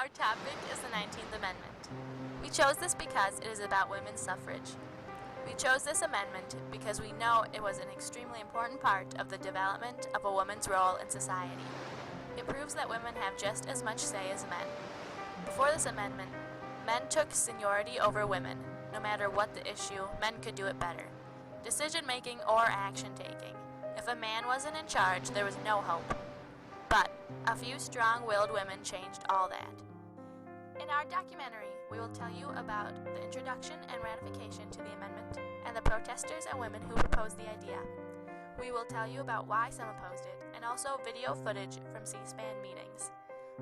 Our topic is the 19th Amendment. We chose this because it is about women's suffrage. We chose this amendment because we know it was an extremely important part of the development of a woman's role in society. It proves that women have just as much say as men. Before this amendment, men took seniority over women. No matter what the issue, men could do it better. Decision-making or action-taking. If a man wasn't in charge, there was no hope. But a few strong-willed women changed all that. In our documentary, we will tell you about the introduction and ratification to the amendment and the protesters and women who proposed the idea. We will tell you about why some opposed it and also video footage from C-SPAN meetings.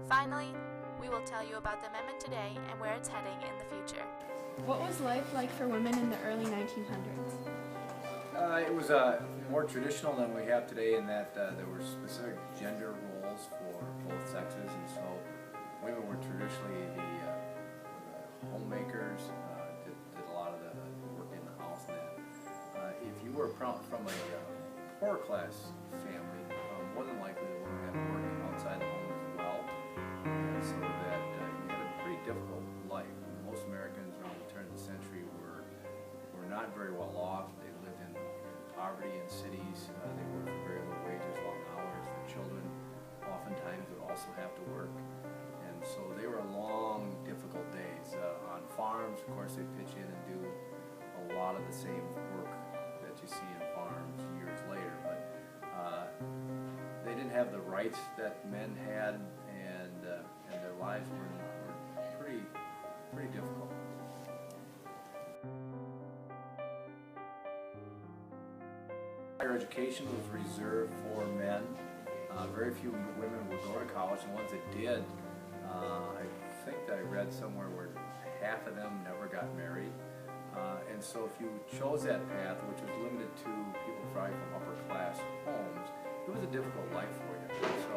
Finally, we will tell you about the amendment today and where it's heading in the future. What was life like for women in the early 1900s? It was more traditional than we have today in that there were specific gender roles for both sexes, and so women were traditionally the homemakers, did a lot of the work in the house. And that if you were from a poor class family, more than likely the woman had to work outside the home as well, and so that you had a pretty difficult life. Most Americans around the turn of the century were not very well off. They lived in poverty in cities. They worked for very low wages, long hours. Their children oftentimes would also have to work. And so they were long, difficult days. On farms, of course, they pitch in and do a lot of the same work that you see in farms years later. But they didn't have the rights that men had, and their lives were pretty difficult. Higher education was reserved for men. Very few women would go to college, and ones that did, I think that I read somewhere where half of them never got married. And so if you chose that path, which was limited to people probably from upper class homes, it was a difficult life for you. So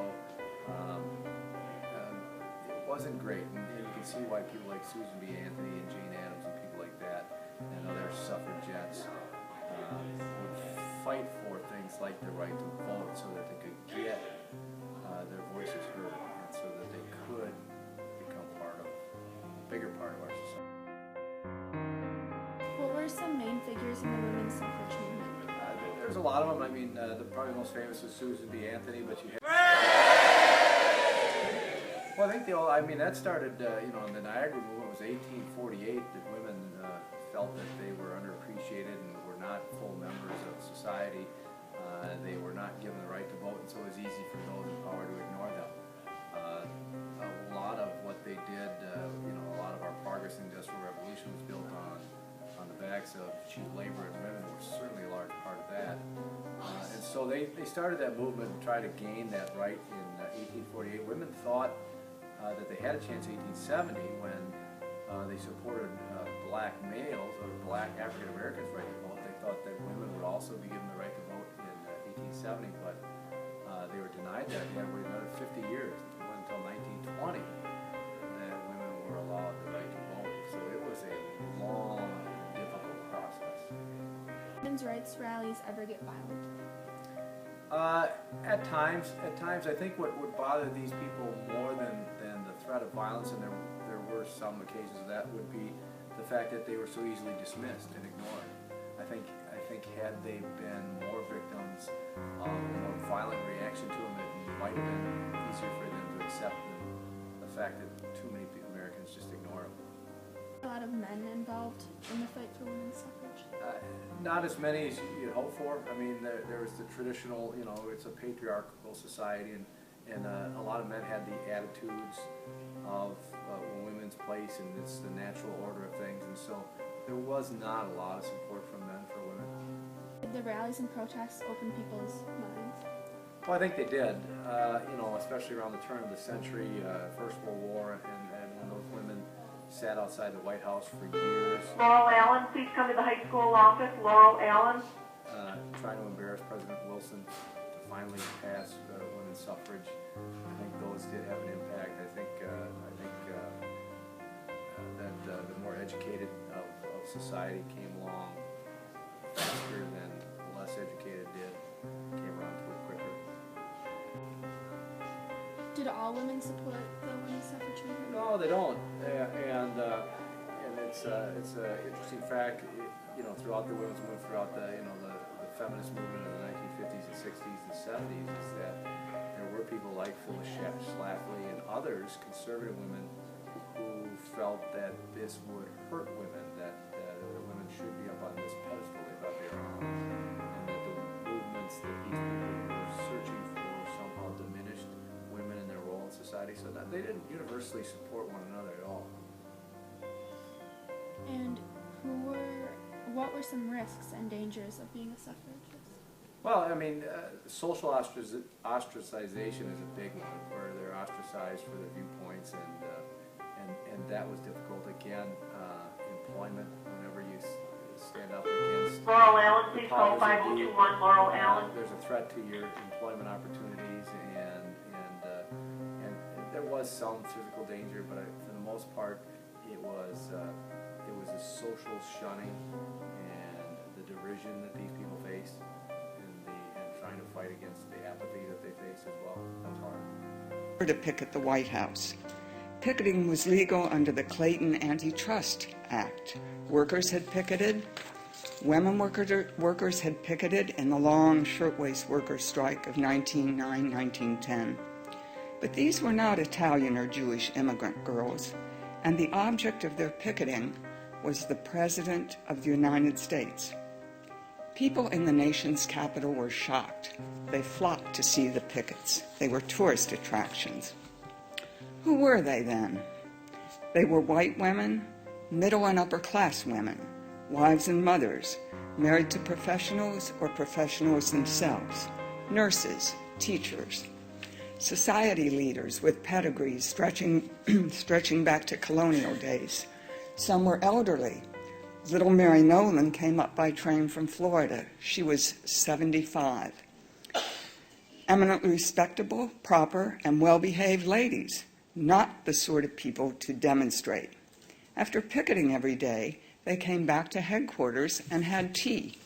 it wasn't great, and you can see why people like Susan B. Anthony and Jane Addams and people like that and other suffragettes would fight for things like the right to vote so that they could get their voices heard, and so that they could become a bigger part of our society. What were some main figures in the women's suffrage movement? There's a lot of them. I mean, the probably most famous is Susan B. Anthony, but you have... Well, I think that started, in the Niagara movement. It was 1848 that women felt that they were underappreciated and were not full members of society. They were not given the right to vote, and so it was easy for those in power to ignore them. A lot of what they did, a lot of our progress in the Industrial Revolution was built on the backs of cheap labor, and women were certainly a large part of that. And so they started that movement to try to gain that right in 1848. Women thought that they had a chance in 1870 when they supported black males or black African Americans' right to vote. They thought that women would also be given the right to vote in 1870, but they were denied that. They had to wait another 50 years. It wasn't until 1920 that women were allowed the right to vote. So it was a long, difficult process. Women's rights rallies ever get violent? At times, I think what would bother these people more than the threat of violence, and there were some occasions of that, would be the fact that they were so easily dismissed and ignored. I think had they been more victims of a more violent reaction to them, it might have been easier for them to accept the fact that too many Americans just ignore them. A lot of men involved in the fight for women's suffrage? Not as many as you'd hope for. I mean, there was the traditional, it's a patriarchal society, and a lot of men had the attitudes of women's place, and it's the natural order of things, and so there was not a lot of support from men for women. Did the rallies and protests open people's minds? Well, I think they did, especially around the turn of the century, First World War, and when those women sat outside the White House for years. Laurel Allen, please come to the high school office. Laurel Allen. Trying to embarrass President Wilson to finally pass women's suffrage. I think those did have an impact. I think that the more educated of society came along faster than the less educated did. Came around to it quicker. Did all women support the women's suffrage movement? No, No, they don't, and it's an interesting fact, you know, throughout the women's movement, throughout the, you know, the feminist movement in the 1950s and 60s and 70s, is that there were people like Phyllis Schlafly and others, conservative women, who felt that this would hurt women, that women should be up on this pedestal they thought they were on, and that the movements that these people were searching for somehow diminished women and their role in society, so that they didn't universally support one another at all. And what were some risks and dangers of being a suffragist? Well, I mean, social ostracization is a big one, where they're ostracized for their viewpoints, and that was difficult. Again, employment, whenever you stand up against Laurel Allen, please call powers that be, 5021 Laurel Allen. there's a threat to your employment opportunities, and there was some physical danger, but for the most part, it was a social shunning and the derision that these people faced, and trying to fight against the apathy that they faced as well. That was hard. To picket the White House. Picketing was legal under the Clayton Antitrust Act. Workers had picketed. Women workers had picketed in the long shirtwaist workers' strike of 1909-1910. But these were not Italian or Jewish immigrant girls, and the object of their picketing was the President of the United States. People in the nation's capital were shocked. They flocked to see the pickets. They were tourist attractions. Who were they then? They were white women, middle and upper class women, wives and mothers, married to professionals or professionals themselves, nurses, teachers, society leaders with pedigrees stretching back to colonial days. Some were elderly. Little Mary Nolan came up by train from Florida. She was 75. Eminently respectable, proper, and well-behaved ladies, not the sort of people to demonstrate. After picketing every day, they came back to headquarters and had tea.